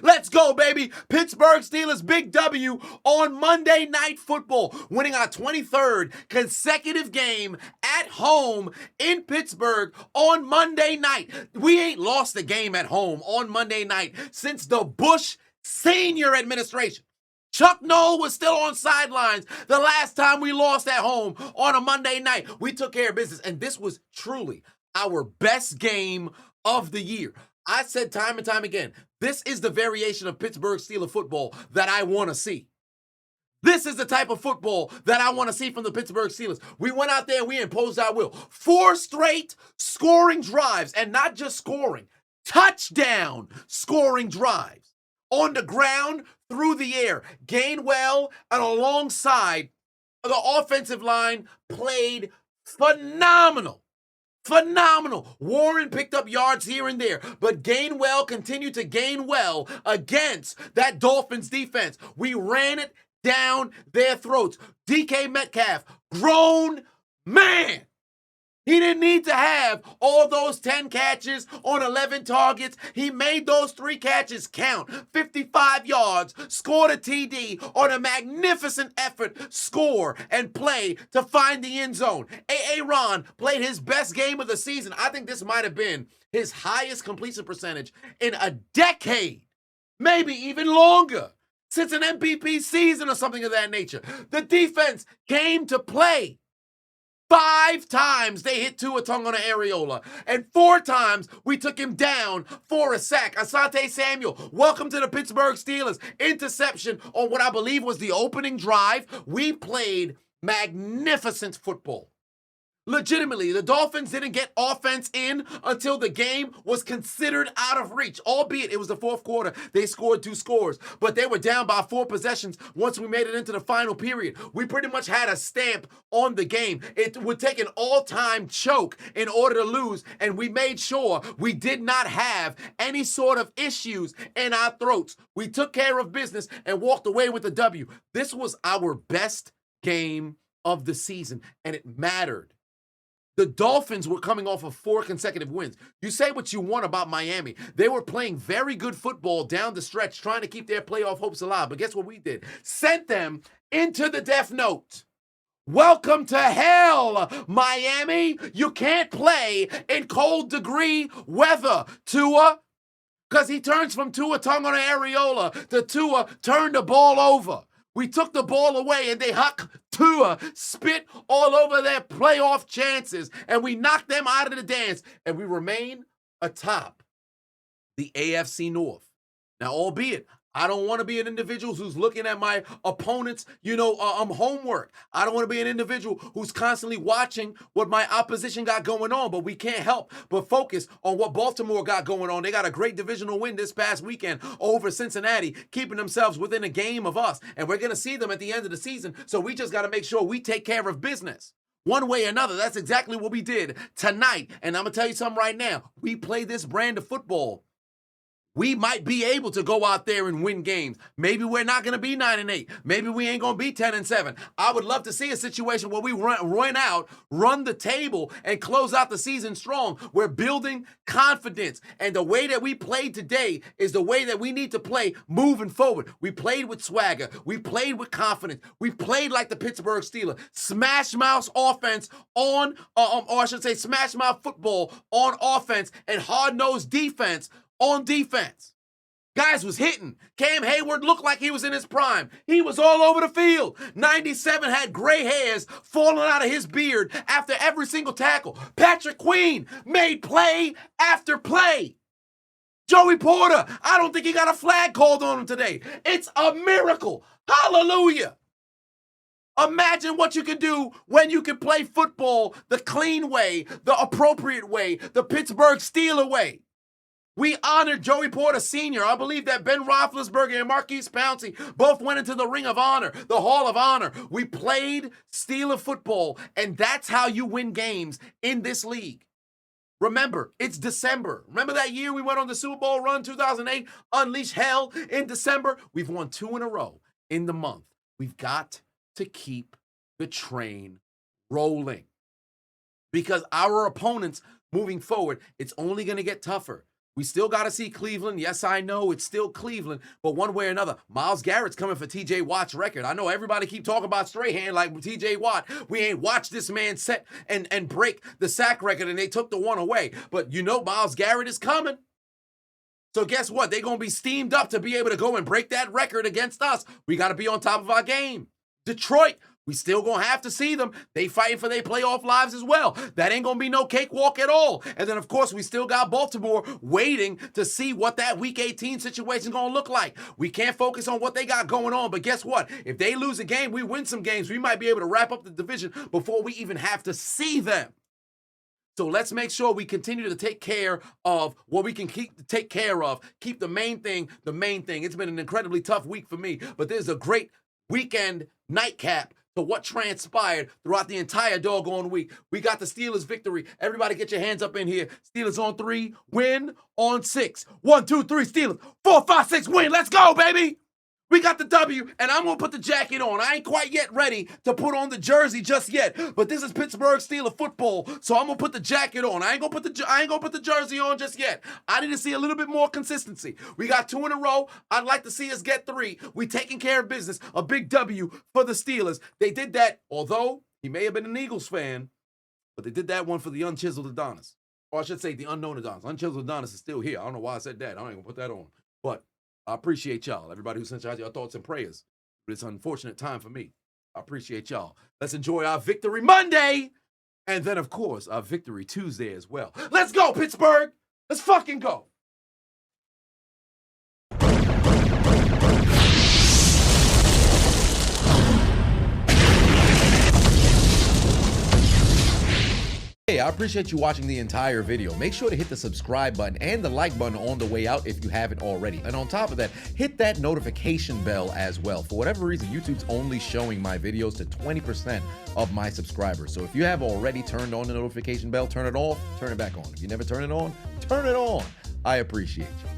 Let's go, baby. Pittsburgh Steelers, big W on Monday Night Football, winning our 23rd consecutive game at home in Pittsburgh on Monday night. We ain't lost a game at home on Monday night since the Bush Senior administration. Chuck Noll was still on sidelines the last time we lost at home on a Monday night. We took care of business, and this was truly our best game of the year. I said time and time again, this is the variation of Pittsburgh Steelers football that I want to see. This is the type of football that I want to see from the Pittsburgh Steelers. We went out there and we imposed our will. 4 straight scoring drives, and not just scoring, touchdown scoring drives. On the ground, through the air. Gainwell and alongside the offensive line played phenomenal. Phenomenal. Warren picked up yards here and there, but Gainwell continued to gain well against that Dolphins defense. We ran it down their throats. DK Metcalf, grown man. He didn't need to have all those 10 catches on 11 targets. He made those 3 catches count. 55 yards, scored a TD on a magnificent effort, score, and play to find the end zone. Aaron played his best game of the season. I think this might have been his highest completion percentage in a decade, maybe even longer, since an MVP season or something of that nature. The defense came to play. 5 times they hit Tua Tagovailoa, and 4 times we took him down for a sack. Asante Samuel, welcome to the Pittsburgh Steelers. Interception on what I believe was the opening drive. We played magnificent football. Legitimately, the Dolphins didn't get offense in until the game was considered out of reach, albeit it was the fourth quarter. They scored 2 scores, but they were down by 4 possessions once we made it into the final period. We pretty much had a stamp on the game. It would take an all-time choke in order to lose, and we made sure we did not have any sort of issues in our throats. We took care of business and walked away with the W. This was our best game of the season, and it mattered. The Dolphins were coming off of 4 consecutive wins. You say what you want about Miami. They were playing very good football down the stretch, trying to keep their playoff hopes alive. But guess what we did? Sent them into the death note. Welcome to hell, Miami. You can't play in cold degree weather, Tua. Because he turns from Tua Tagovailoa to Tua turned the ball over. We took the ball away and they Tua spit all over their playoff chances, and we knocked them out of the dance, and we remain atop the AFC North. Now, albeit, I don't want to be an individual who's looking at my opponent's, homework. I don't want to be an individual who's constantly watching what my opposition got going on, but we can't help but focus on what Baltimore got going on. They got a great divisional win this past weekend over Cincinnati, keeping themselves within a game of us, and we're going to see them at the end of the season, so we just got to make sure we take care of business. One way or another, that's exactly what we did tonight, and I'm going to tell you something right now. We play this brand of football. We might be able to go out there and win games. Maybe we're not going to be 9-8. Maybe we ain't going to be 10-7. I would love to see a situation where we run the table, and close out the season strong. We're building confidence. And the way that we played today is the way that we need to play moving forward. We played with swagger. We played with confidence. We played like the Pittsburgh Steelers. Smash mouth offense on, or I should say smash mouth football on offense, and hard-nosed defense on defense. Guys was hitting. Cam Hayward looked like he was in his prime. He was all over the field. 97 had gray hairs falling out of his beard after every single tackle. Patrick Queen made play after play. Joey Porter, I don't think he got a flag called on him today. It's a miracle. Hallelujah. Imagine what you can do when you can play football the clean way, the appropriate way, the Pittsburgh Steelers way. We honored Joey Porter Sr. I believe that Ben Roethlisberger and Marquise Pouncey both went into the Ring of Honor, the Hall of Honor. We played Steeler football, and that's how you win games in this league. Remember, it's December. Remember that year we went on the Super Bowl run, 2008, Unleash Hell in December? We've won 2 in a row in the month. We've got to keep the train rolling, because our opponents moving forward, it's only going to get tougher. We still got to see Cleveland. Yes, I know it's still Cleveland, but one way or another, Myles Garrett's coming for TJ Watt's record. I know everybody keep talking about Strahan like TJ Watt. We ain't watched this man set and break the sack record, and they took the one away. But you know Myles Garrett is coming. So guess what? They're going to be steamed up to be able to go and break that record against us. We got to be on top of our game. Detroit, we still going to have to see them. They fighting for their playoff lives as well. That ain't going to be no cakewalk at all. And then, of course, we still got Baltimore waiting to see what that Week 18 situation is going to look like. We can't focus on what they got going on, but guess what? If they lose a game, we win some games, we might be able to wrap up the division before we even have to see them. So let's make sure we continue to take care of what we can take care of. Keep the main thing the main thing. It's been an incredibly tough week for me, but there's a great weekend nightcap to what transpired throughout the entire doggone week. We got the Steelers victory. Everybody get your hands up in here. Steelers on 3, win on 6. 1, 2, 3, Steelers. 4, 5, 6, win. Let's go, baby. We got the W, and I'm going to put the jacket on. I ain't quite yet ready to put on the jersey just yet, but this is Pittsburgh Steelers football, so I'm going to put the jacket on. I ain't going to put the jersey on just yet. I need to see a little bit more consistency. We got 2 in a row. I'd like to see us get 3. We taking care of business. A big W for the Steelers. They did that, although he may have been an Eagles fan, but they did that one for the unchiseled Adonis. Or I should say the unknown Adonis. Unchiseled Adonis is still here. I don't know why I said that. I ain't going to put that on. But I appreciate y'all, everybody who sent y'all your thoughts and prayers. But it's an unfortunate time for me. I appreciate y'all. Let's enjoy our Victory Monday. And then, of course, our Victory Tuesday as well. Let's go, Pittsburgh. Let's fucking go. Hey, I appreciate you watching the entire video. Make sure to hit the subscribe button and the like button on the way out if you haven't already. And on top of that, hit that notification bell as well. For whatever reason, YouTube's only showing my videos to 20% of my subscribers. So if you have already turned on the notification bell, turn it off, turn it back on. If you never turn it on, turn it on. I appreciate you.